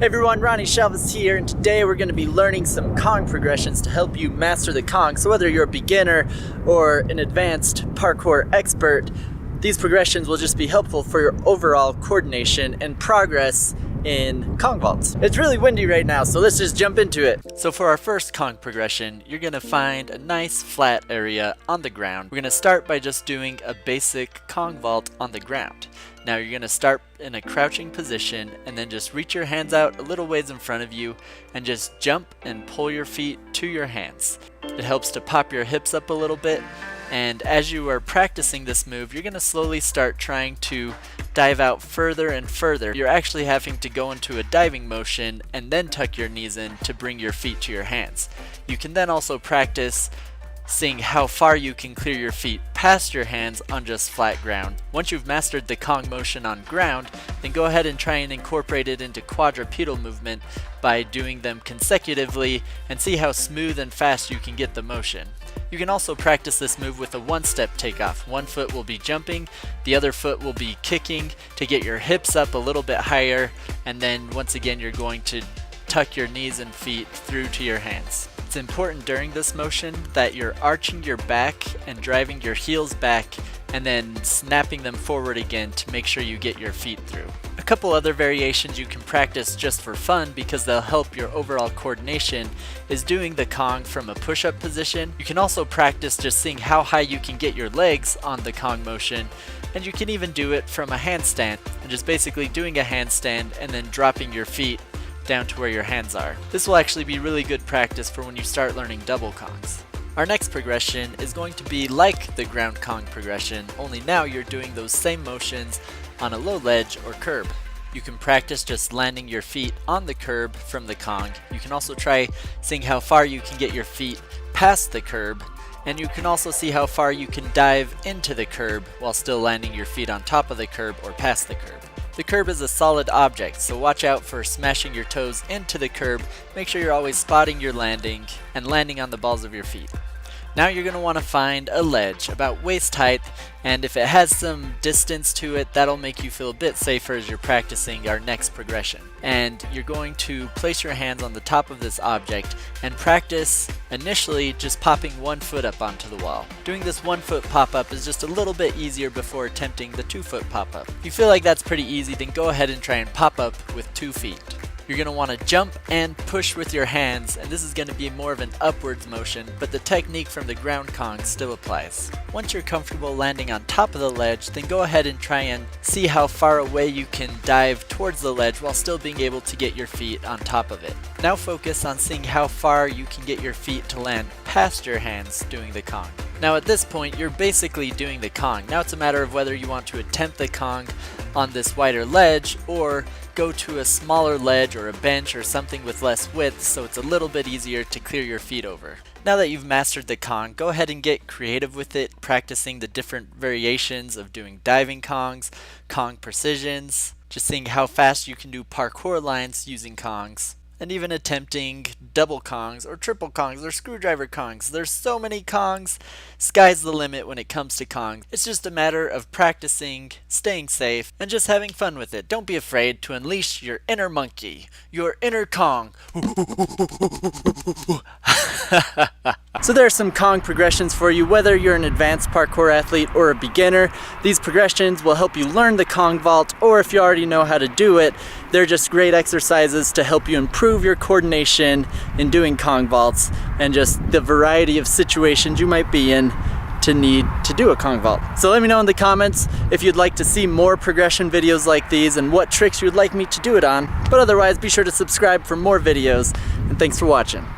Hey everyone, Ronnie Shelvis here, and today we're going to be learning some Kong progressions to help you master the Kong. So whether you're a beginner or an advanced parkour expert, these progressions will just be helpful for your overall coordination and progress in Kong vaults. It's really windy right now, so let's just jump into it. So for our first Kong progression, you're going to find a nice flat area on the ground. We're going to start by just doing a basic Kong vault on the ground. Now you're going to start in a crouching position and then just reach your hands out a little ways in front of you and just jump and pull your feet to your hands. It helps to pop your hips up a little bit, and as you are practicing this move, you're going to slowly start trying to dive out further and further. You're actually having to go into a diving motion and then tuck your knees in to bring your feet to your hands. You can then also practice seeing how far you can clear your feet past your hands on just flat ground. Once you've mastered the Kong motion on ground, then go ahead and try and incorporate it into quadrupedal movement by doing them consecutively and see how smooth and fast you can get the motion. You can also practice this move with a one-step takeoff. One foot will be jumping, the other foot will be kicking to get your hips up a little bit higher, and then once again you're going to tuck your knees and feet through to your hands. It's important during this motion that you're arching your back and driving your heels back and then snapping them forward again to make sure you get your feet through. A couple other variations you can practice just for fun because they'll help your overall coordination is doing the Kong from a push-up position. You can also practice just seeing how high you can get your legs on the Kong motion, and you can even do it from a handstand and just basically doing a handstand and then dropping your feet down to where your hands are. This will actually be really good practice for when you start learning double Kongs. Our next progression is going to be like the ground Kong progression, only now you're doing those same motions on a low ledge or curb. You can practice just landing your feet on the curb from the Kong. You can also try seeing how far you can get your feet past the curb, and you can also see how far you can dive into the curb while still landing your feet on top of the curb or past the curb. The curb is a solid object, so watch out for smashing your toes into the curb. Make sure you're always spotting your landing and landing on the balls of your feet. Now you're going to want to find a ledge about waist height, and if it has some distance to it, that'll make you feel a bit safer as you're practicing our next progression. And you're going to place your hands on the top of this object and practice initially just popping one foot up onto the wall. Doing this 1 foot pop-up is just a little bit easier before attempting the 2 foot pop-up. If you feel like that's pretty easy, then go ahead and try and pop up with 2 feet. You're going to want to jump and push with your hands, and this is going to be more of an upwards motion, but the technique from the ground Kong still applies. Once you're comfortable landing on top of the ledge, then go ahead and try and see how far away you can dive towards the ledge while still being able to get your feet on top of it. Now focus on seeing how far you can get your feet to land past your hands doing the Kong. Now at this point, you're basically doing the Kong. Now it's a matter of whether you want to attempt the Kong on this wider ledge or go to a smaller ledge or a bench or something with less width so it's a little bit easier to clear your feet over. Now that you've mastered the Kong, go ahead and get creative with it, practicing the different variations of doing diving Kongs, Kong precisions, just seeing how fast you can do parkour lines using Kongs, and even attempting double Kongs or triple Kongs or screwdriver Kongs. There's so many Kongs. Sky's the limit when it comes to Kongs. It's just a matter of practicing, staying safe, and just having fun with it. Don't be afraid to unleash your inner monkey, your inner Kong. So there are some Kong progressions for you, whether you're an advanced parkour athlete or a beginner. These progressions will help you learn the Kong vault, or if you already know how to do it, they're just great exercises to help you improve your coordination in doing Kong vaults and just the variety of situations you might be in to need to do a Kong vault. So let me know in the comments if you'd like to see more progression videos like these and what tricks you'd like me to do it on. But otherwise, be sure to subscribe for more videos, and thanks for watching.